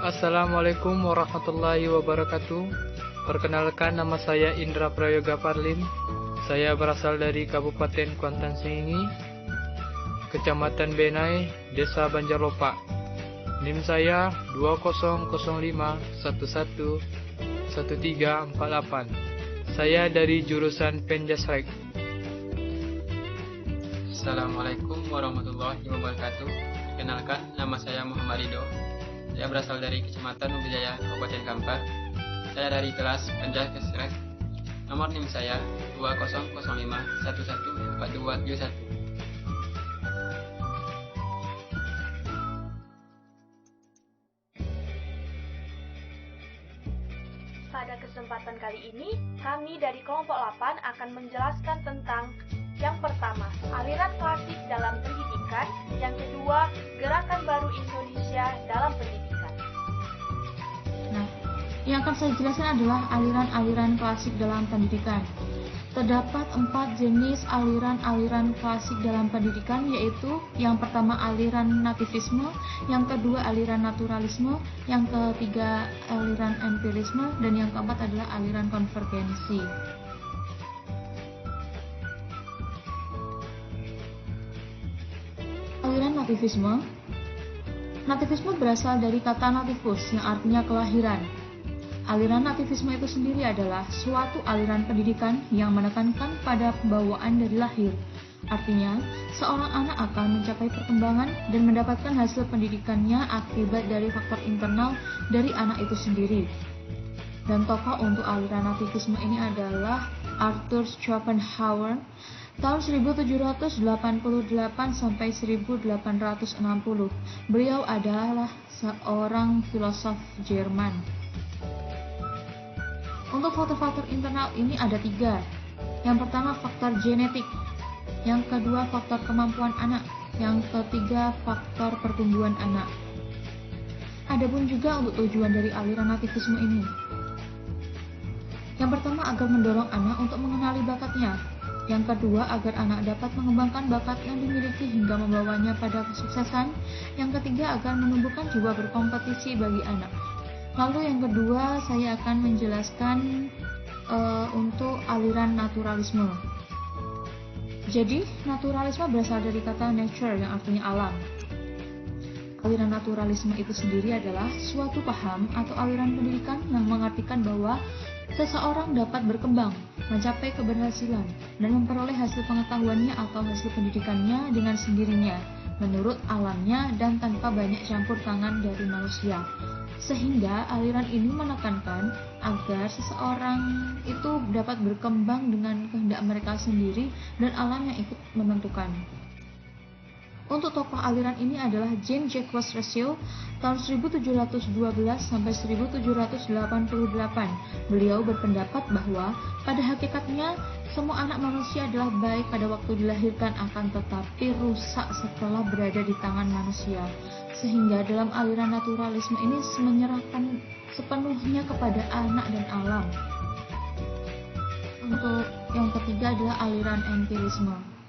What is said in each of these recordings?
Assalamualaikum warahmatullahi wabarakatuh. Perkenalkan, nama saya Indra Prayoga Parlim. Saya berasal dari Kabupaten Kuantan Sengingi, Kecamatan Benai, Desa Banjarlopa. NIM saya 2005111348. Saya dari jurusan Penjasrek. Assalamualaikum warahmatullahi wabarakatuh. Perkenalkan, nama saya Muhammad Ridho. Saya berasal dari Kecamatan Ubijaya, Kabupaten Kampar. Saya dari kelas Penjasrek. Nomor NIM saya 2005114271. Pada kesempatan kali ini, kami dari kelompok 8 akan menjelaskan tentang yang pertama, aliran klasik dalam pendidikan, yang kedua, gerakan baru Indonesia dalam pendidikan. Nah, yang akan saya jelaskan adalah aliran-aliran klasik dalam pendidikan. Terdapat 4 jenis aliran-aliran klasik dalam pendidikan, yaitu yang pertama aliran nativisme, yang kedua aliran naturalisme, yang ketiga aliran empirisme, dan yang keempat adalah aliran konvergensi. Aliran nativisme. Nativisme berasal dari kata nativus yang artinya kelahiran. Aliran nativisme itu sendiri adalah suatu aliran pendidikan yang menekankan pada pembawaan dari lahir. Artinya, seorang anak akan mencapai perkembangan dan mendapatkan hasil pendidikannya akibat dari faktor internal dari anak itu sendiri. Dan tokoh untuk aliran nativisme ini adalah Arthur Schopenhauer tahun 1788 sampai 1860. Beliau adalah seorang filosof Jerman. Untuk faktor-faktor internal ini ada 3. Yang pertama faktor genetik, yang kedua faktor kemampuan anak, yang ketiga faktor pertumbuhan anak. Adapun juga untuk tujuan dari aliran nativisme ini. Yang pertama agar mendorong anak untuk mengenali bakatnya. Yang kedua agar anak dapat mengembangkan bakat yang dimiliki hingga membawanya pada kesuksesan. Yang ketiga agar menumbuhkan jiwa berkompetisi bagi anak. Lalu yang kedua saya akan menjelaskan untuk aliran naturalisme. Jadi naturalisme berasal dari kata nature yang artinya alam. Aliran naturalisme itu sendiri adalah suatu paham atau aliran pendidikan yang mengartikan bahwa seseorang dapat berkembang, mencapai keberhasilan, dan memperoleh hasil pengetahuannya atau hasil pendidikannya dengan sendirinya, menurut alamnya dan tanpa banyak campur tangan dari manusia. Sehingga aliran ini menekankan agar seseorang itu dapat berkembang dengan kehendak mereka sendiri dan alam yang ikut menentukan. Untuk tokoh aliran ini adalah Jean-Jacques Rousseau tahun 1712 sampai 1788. Beliau berpendapat bahwa pada hakikatnya semua anak manusia adalah baik pada waktu dilahirkan, akan tetapi rusak setelah berada di tangan manusia. Sehingga dalam aliran naturalisme ini menyerahkan sepenuhnya kepada anak dan alam. Untuk yang ketiga adalah aliran empirisme.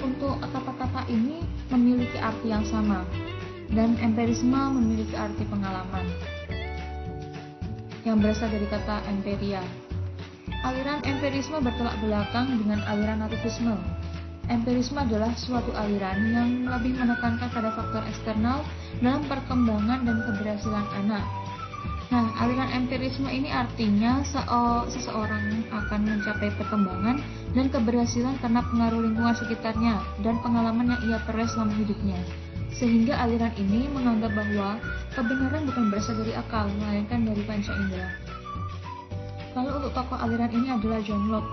Untuk kata-kata ini memiliki arti yang sama, dan empirisme memiliki arti pengalaman yang berasal dari kata empiria. Aliran empirisme bertolak belakang dengan aliran nativisme. Empirisme adalah suatu aliran yang lebih menekankan pada faktor eksternal dalam perkembangan dan keberhasilan anak. Nah, aliran empirisme ini artinya seseorang akan mencapai perkembangan dan keberhasilan karena pengaruh lingkungan sekitarnya dan pengalaman yang ia peroleh selama hidupnya. Sehingga aliran ini menganggap bahwa kebenaran bukan berasal dari akal, melainkan dari panca indera. Lalu untuk tokoh aliran ini adalah John Locke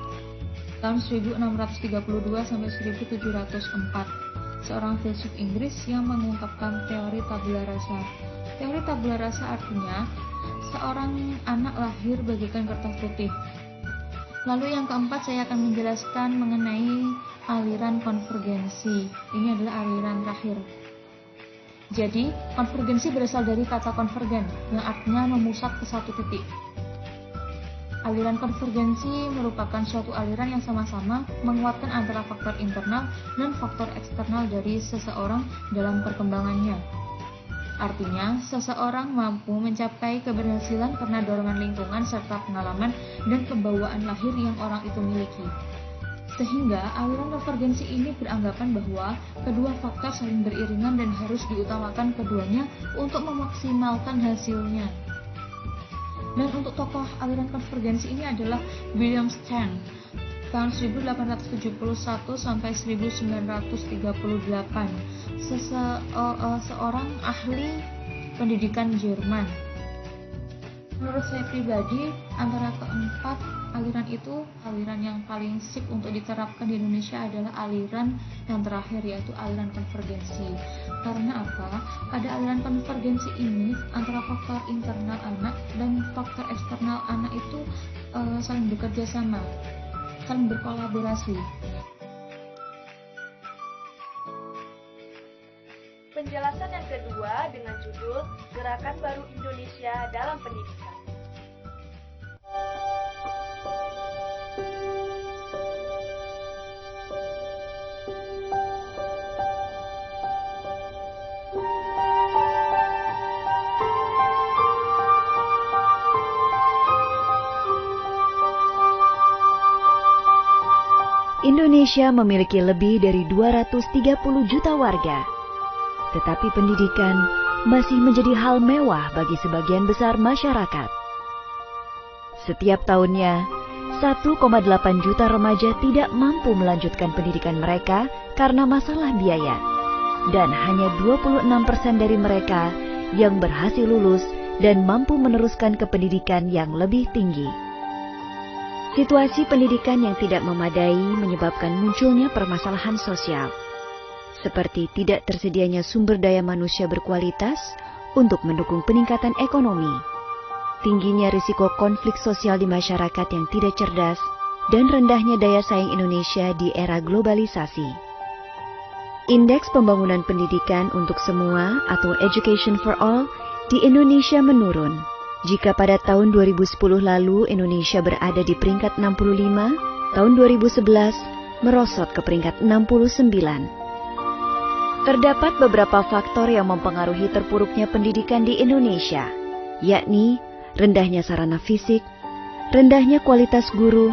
tahun 1632 sampai 1704, seorang filsuf Inggris yang mengungkapkan teori tabula rasa. Teori tabula rasa artinya seorang anak lahir bagaikan kertas putih. Lalu yang keempat saya akan menjelaskan mengenai aliran konvergensi. Ini adalah aliran terakhir. Jadi, konvergensi berasal dari kata konvergen yang artinya memusat ke satu titik. Aliran konvergensi merupakan suatu aliran yang sama-sama menguatkan antara faktor internal dan faktor eksternal dari seseorang dalam perkembangannya. Artinya, seseorang mampu mencapai keberhasilan karena dorongan lingkungan serta pengalaman dan pembawaan lahir yang orang itu miliki. Sehingga aliran konvergensi ini beranggapan bahwa kedua faktor saling beriringan dan harus diutamakan keduanya untuk memaksimalkan hasilnya. Dan untuk tokoh aliran konvergensi ini adalah William Stern tahun 1871 sampai 1938, seorang ahli pendidikan Jerman. Menurut saya pribadi, antara keempat aliran itu, aliran yang paling sip untuk diterapkan di Indonesia adalah aliran yang terakhir, yaitu aliran konvergensi. Karena apa? Pada aliran konvergensi ini, antara faktor internal anak dan faktor eksternal anak itu saling bekerja sama, saling berkolaborasi. Penjelasan yang kedua dengan judul Gerakan Baru Indonesia dalam Pendidikan. Indonesia memiliki lebih dari 230 juta warga. Tetapi pendidikan masih menjadi hal mewah bagi sebagian besar masyarakat. Setiap tahunnya, 1,8 juta remaja tidak mampu melanjutkan pendidikan mereka karena masalah biaya. Dan hanya 26% dari mereka yang berhasil lulus dan mampu meneruskan ke pendidikan yang lebih tinggi. Situasi pendidikan yang tidak memadai menyebabkan munculnya permasalahan sosial, seperti tidak tersedianya sumber daya manusia berkualitas untuk mendukung peningkatan ekonomi, tingginya risiko konflik sosial di masyarakat yang tidak cerdas, dan rendahnya daya saing Indonesia di era globalisasi. Indeks pembangunan pendidikan untuk semua atau Education for All di Indonesia menurun. Jika pada tahun 2010 lalu Indonesia berada di peringkat 65, tahun 2011 merosot ke peringkat 69. Terdapat beberapa faktor yang mempengaruhi terpuruknya pendidikan di Indonesia, yakni rendahnya sarana fisik, rendahnya kualitas guru,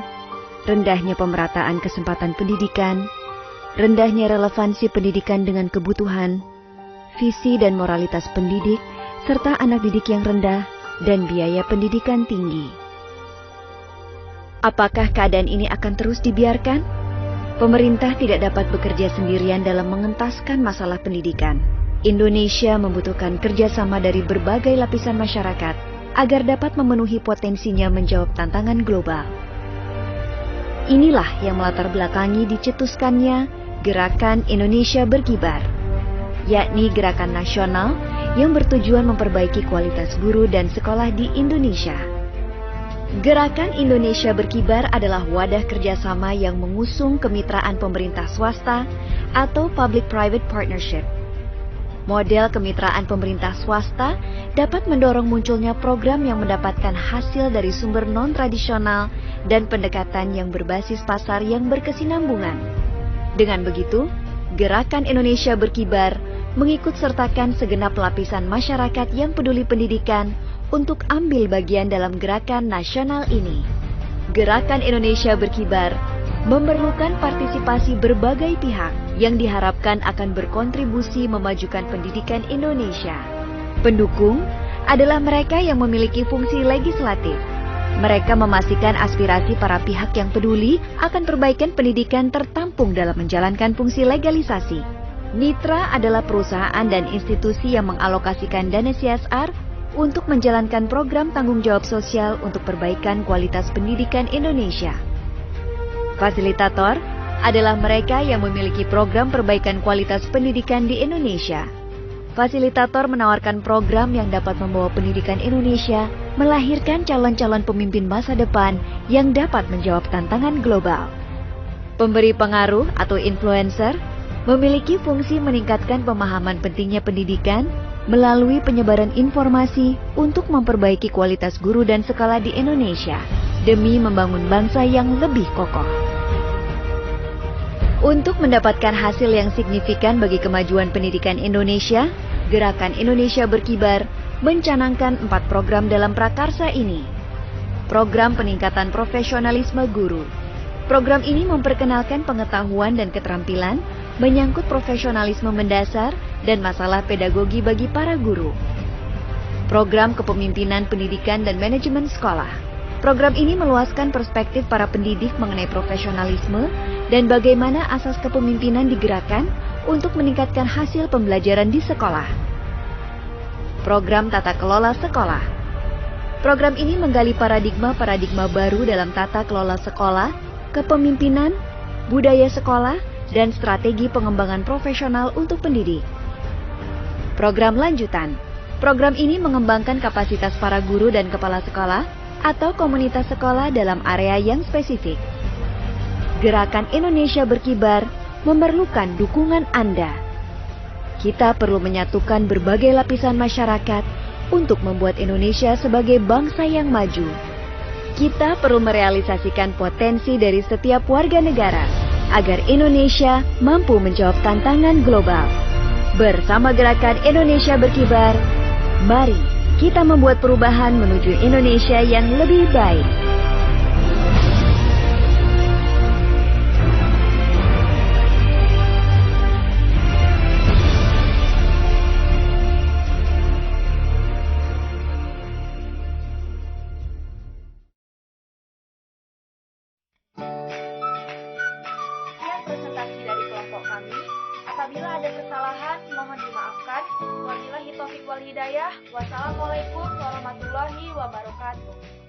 rendahnya pemerataan kesempatan pendidikan, rendahnya relevansi pendidikan dengan kebutuhan, visi dan moralitas pendidik, serta anak didik yang rendah, dan biaya pendidikan tinggi. Apakah keadaan ini akan terus dibiarkan? Pemerintah tidak dapat bekerja sendirian dalam mengentaskan masalah pendidikan. Indonesia membutuhkan kerjasama dari berbagai lapisan masyarakat agar dapat memenuhi potensinya menjawab tantangan global. Inilah yang melatar belakangi dicetuskannya Gerakan Indonesia Berkibar, yakni gerakan nasional yang bertujuan memperbaiki kualitas guru dan sekolah di Indonesia. Gerakan Indonesia Berkibar adalah wadah kerjasama yang mengusung kemitraan pemerintah swasta atau Public-Private Partnership. Model kemitraan pemerintah swasta dapat mendorong munculnya program yang mendapatkan hasil dari sumber non-tradisional dan pendekatan yang berbasis pasar yang berkesinambungan. Dengan begitu, Gerakan Indonesia Berkibar mengikut sertakan segenap lapisan masyarakat yang peduli pendidikan untuk ambil bagian dalam gerakan nasional ini. Gerakan Indonesia Berkibar memerlukan partisipasi berbagai pihak yang diharapkan akan berkontribusi memajukan pendidikan Indonesia. Pendukung adalah mereka yang memiliki fungsi legislatif. Mereka memastikan aspirasi para pihak yang peduli akan perbaikan pendidikan tertampung dalam menjalankan fungsi legalisasi. Mitra adalah perusahaan dan institusi yang mengalokasikan dana CSR untuk menjalankan program tanggung jawab sosial untuk perbaikan kualitas pendidikan Indonesia. Fasilitator adalah mereka yang memiliki program perbaikan kualitas pendidikan di Indonesia. Fasilitator menawarkan program yang dapat membawa pendidikan Indonesia melahirkan calon-calon pemimpin masa depan yang dapat menjawab tantangan global. Pemberi pengaruh atau influencer memiliki fungsi meningkatkan pemahaman pentingnya pendidikan melalui penyebaran informasi untuk memperbaiki kualitas guru dan sekolah di Indonesia. demi membangun bangsa yang lebih kokoh. Untuk mendapatkan hasil yang signifikan bagi kemajuan pendidikan Indonesia, Gerakan Indonesia Berkibar mencanangkan 4 program dalam prakarsa ini. Program peningkatan profesionalisme guru. Program ini memperkenalkan pengetahuan dan keterampilan menyangkut profesionalisme mendasar dan masalah pedagogi bagi para guru. Program kepemimpinan pendidikan dan manajemen sekolah. Program ini meluaskan perspektif para pendidik mengenai profesionalisme dan bagaimana asas kepemimpinan digerakkan untuk meningkatkan hasil pembelajaran di sekolah. Program tata kelola sekolah. Program ini menggali paradigma-paradigma baru dalam tata kelola sekolah, kepemimpinan, budaya sekolah, dan strategi pengembangan profesional untuk pendidik. Program lanjutan. Program ini mengembangkan kapasitas para guru dan kepala sekolah atau komunitas sekolah dalam area yang spesifik. Gerakan Indonesia Berkibar memerlukan dukungan Anda. Kita perlu menyatukan berbagai lapisan masyarakat untuk membuat Indonesia sebagai bangsa yang maju. Kita perlu merealisasikan potensi dari setiap warga negara agar Indonesia mampu menjawab tantangan global. Bersama Gerakan Indonesia Berkibar, mari kita membuat perubahan menuju Indonesia yang lebih baik. Sekian presentasi dari kelompok kami. Apabila ada kesalahan, mohon dimaafkan. Wabillahi taufiq wal hidayah. Wassalamualaikum warahmatullahi wabarakatuh.